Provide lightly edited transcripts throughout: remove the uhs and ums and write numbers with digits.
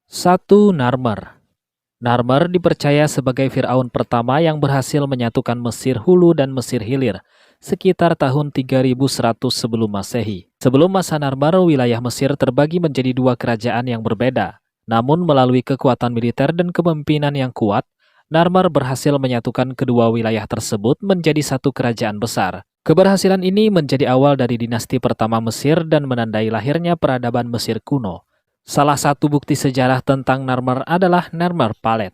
1. Narmer. Narmer dipercaya sebagai Firaun pertama yang berhasil menyatukan Mesir Hulu dan Mesir Hilir sekitar tahun 3100 sebelum Masehi. Sebelum masa Narmer, wilayah Mesir terbagi menjadi dua kerajaan yang berbeda. Namun melalui kekuatan militer dan kepemimpinan yang kuat, Narmer berhasil menyatukan kedua wilayah tersebut menjadi satu kerajaan besar. Keberhasilan ini menjadi awal dari dinasti pertama Mesir dan menandai lahirnya peradaban Mesir kuno. Salah satu bukti sejarah tentang Narmer adalah Narmer Palette,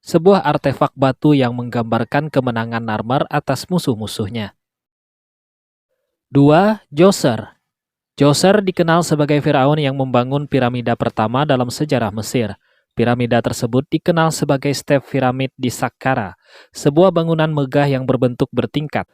sebuah artefak batu yang menggambarkan kemenangan Narmer atas musuh-musuhnya. 2. Djoser. Djoser dikenal sebagai Firaun yang membangun piramida pertama dalam sejarah Mesir. Piramida tersebut dikenal sebagai Step Pyramid di Saqqara, sebuah bangunan megah yang berbentuk bertingkat.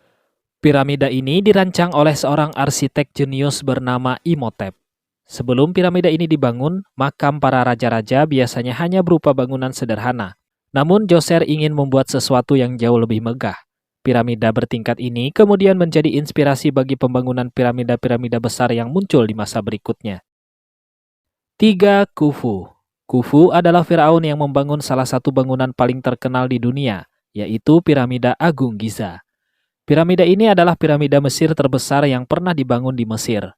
Piramida ini dirancang oleh seorang arsitek jenius bernama Imhotep. Sebelum piramida ini dibangun, makam para raja-raja biasanya hanya berupa bangunan sederhana. Namun Djoser ingin membuat sesuatu yang jauh lebih megah. Piramida bertingkat ini kemudian menjadi inspirasi bagi pembangunan piramida-piramida besar yang muncul di masa berikutnya. 3. Khufu. Khufu adalah Firaun yang membangun salah satu bangunan paling terkenal di dunia, yaitu Piramida Agung Giza. Piramida ini adalah piramida Mesir terbesar yang pernah dibangun di Mesir.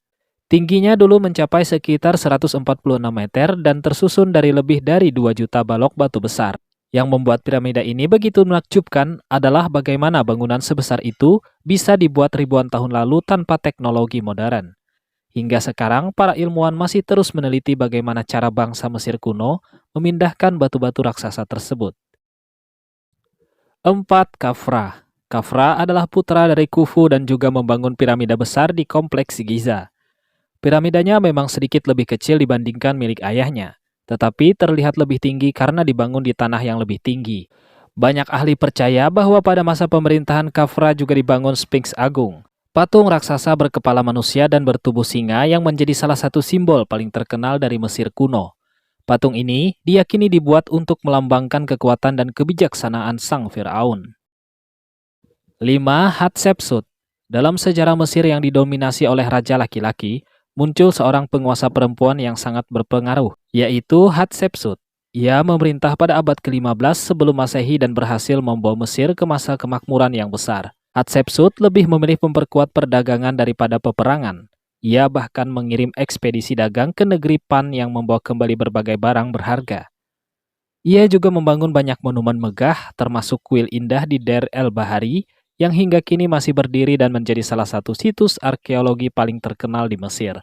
Tingginya dulu mencapai sekitar 146 meter dan tersusun dari lebih dari 2 juta balok batu besar. Yang membuat piramida ini begitu menakjubkan adalah bagaimana bangunan sebesar itu bisa dibuat ribuan tahun lalu tanpa teknologi modern. Hingga sekarang, para ilmuwan masih terus meneliti bagaimana cara bangsa Mesir kuno memindahkan batu-batu raksasa tersebut. 4. Khafra. Khafra adalah putra dari Khufu dan juga membangun piramida besar di kompleks Giza. Piramidanya memang sedikit lebih kecil dibandingkan milik ayahnya, tetapi terlihat lebih tinggi karena dibangun di tanah yang lebih tinggi. Banyak ahli percaya bahwa pada masa pemerintahan Khafra juga dibangun Sphinx Agung, patung raksasa berkepala manusia dan bertubuh singa yang menjadi salah satu simbol paling terkenal dari Mesir kuno. Patung ini diyakini dibuat untuk melambangkan kekuatan dan kebijaksanaan sang Firaun. 5. Hatshepsut. Dalam sejarah Mesir yang didominasi oleh raja laki-laki, muncul seorang penguasa perempuan yang sangat berpengaruh, yaitu Hatshepsut. Ia memerintah pada abad ke-15 sebelum Masehi dan berhasil membawa Mesir ke masa kemakmuran yang besar. Hatshepsut lebih memilih memperkuat perdagangan daripada peperangan. Ia bahkan mengirim ekspedisi dagang ke negeri Pan yang membawa kembali berbagai barang berharga. Ia juga membangun banyak monumen megah, termasuk kuil indah di Deir el-Bahari, yang hingga kini masih berdiri dan menjadi salah satu situs arkeologi paling terkenal di Mesir.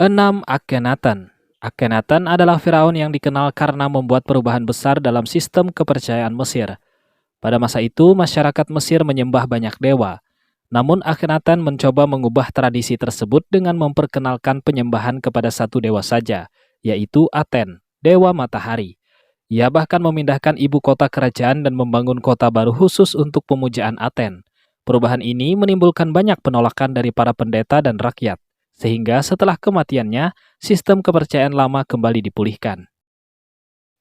6. Akhenaten. Akhenaten adalah Firaun yang dikenal karena membuat perubahan besar dalam sistem kepercayaan Mesir. Pada masa itu, masyarakat Mesir menyembah banyak dewa. Namun Akhenaten mencoba mengubah tradisi tersebut dengan memperkenalkan penyembahan kepada satu dewa saja, yaitu Aten, dewa matahari. Ia bahkan memindahkan ibu kota kerajaan dan membangun kota baru khusus untuk pemujaan Aten. Perubahan ini menimbulkan banyak penolakan dari para pendeta dan rakyat, sehingga setelah kematiannya, sistem kepercayaan lama kembali dipulihkan.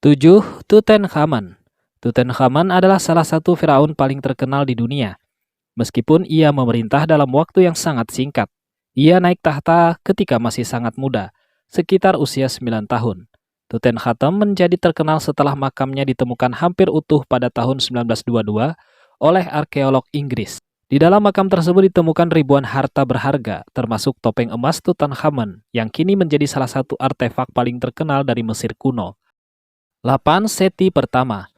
7. Tutankhamun. Tutankhamun adalah salah satu Firaun paling terkenal di dunia. Meskipun ia memerintah dalam waktu yang sangat singkat, ia naik tahta ketika masih sangat muda, sekitar usia 9 tahun. Tutankhamun menjadi terkenal setelah makamnya ditemukan hampir utuh pada tahun 1922 oleh arkeolog Inggris. Di dalam makam tersebut ditemukan ribuan harta berharga, termasuk topeng emas Tutankhamun, yang kini menjadi salah satu artefak paling terkenal dari Mesir kuno. 8. Seti Pertama.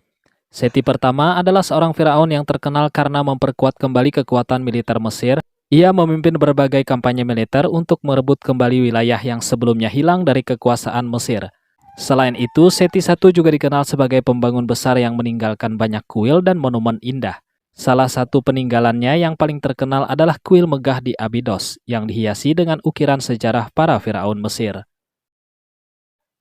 Seti Pertama adalah seorang Firaun yang terkenal karena memperkuat kembali kekuatan militer Mesir. Ia memimpin berbagai kampanye militer untuk merebut kembali wilayah yang sebelumnya hilang dari kekuasaan Mesir. Selain itu, Seti I juga dikenal sebagai pembangun besar yang meninggalkan banyak kuil dan monumen indah. Salah satu peninggalannya yang paling terkenal adalah kuil megah di Abydos yang dihiasi dengan ukiran sejarah para Firaun Mesir.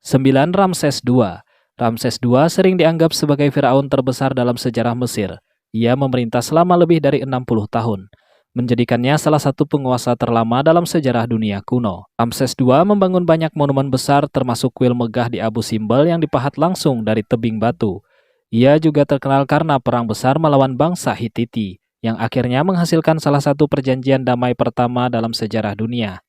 9. Ramses II. Ramses II sering dianggap sebagai Firaun terbesar dalam sejarah Mesir. Ia memerintah selama lebih dari 60 tahun, menjadikannya salah satu penguasa terlama dalam sejarah dunia kuno. Ramses II membangun banyak monumen besar termasuk kuil megah di Abu Simbel yang dipahat langsung dari tebing batu. Ia juga terkenal karena perang besar melawan bangsa Hittiti, yang akhirnya menghasilkan salah satu perjanjian damai pertama dalam sejarah dunia.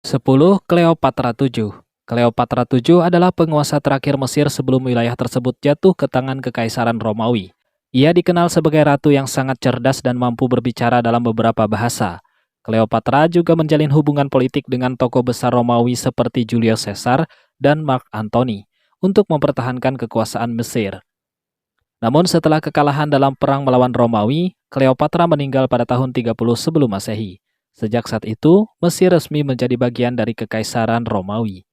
10. Cleopatra VII. Kleopatra VII adalah penguasa terakhir Mesir sebelum wilayah tersebut jatuh ke tangan Kekaisaran Romawi. Ia dikenal sebagai ratu yang sangat cerdas dan mampu berbicara dalam beberapa bahasa. Kleopatra juga menjalin hubungan politik dengan tokoh besar Romawi seperti Julius Caesar dan Mark Antony untuk mempertahankan kekuasaan Mesir. Namun setelah kekalahan dalam perang melawan Romawi, Kleopatra meninggal pada tahun 30 sebelum Masehi. Sejak saat itu, Mesir resmi menjadi bagian dari Kekaisaran Romawi.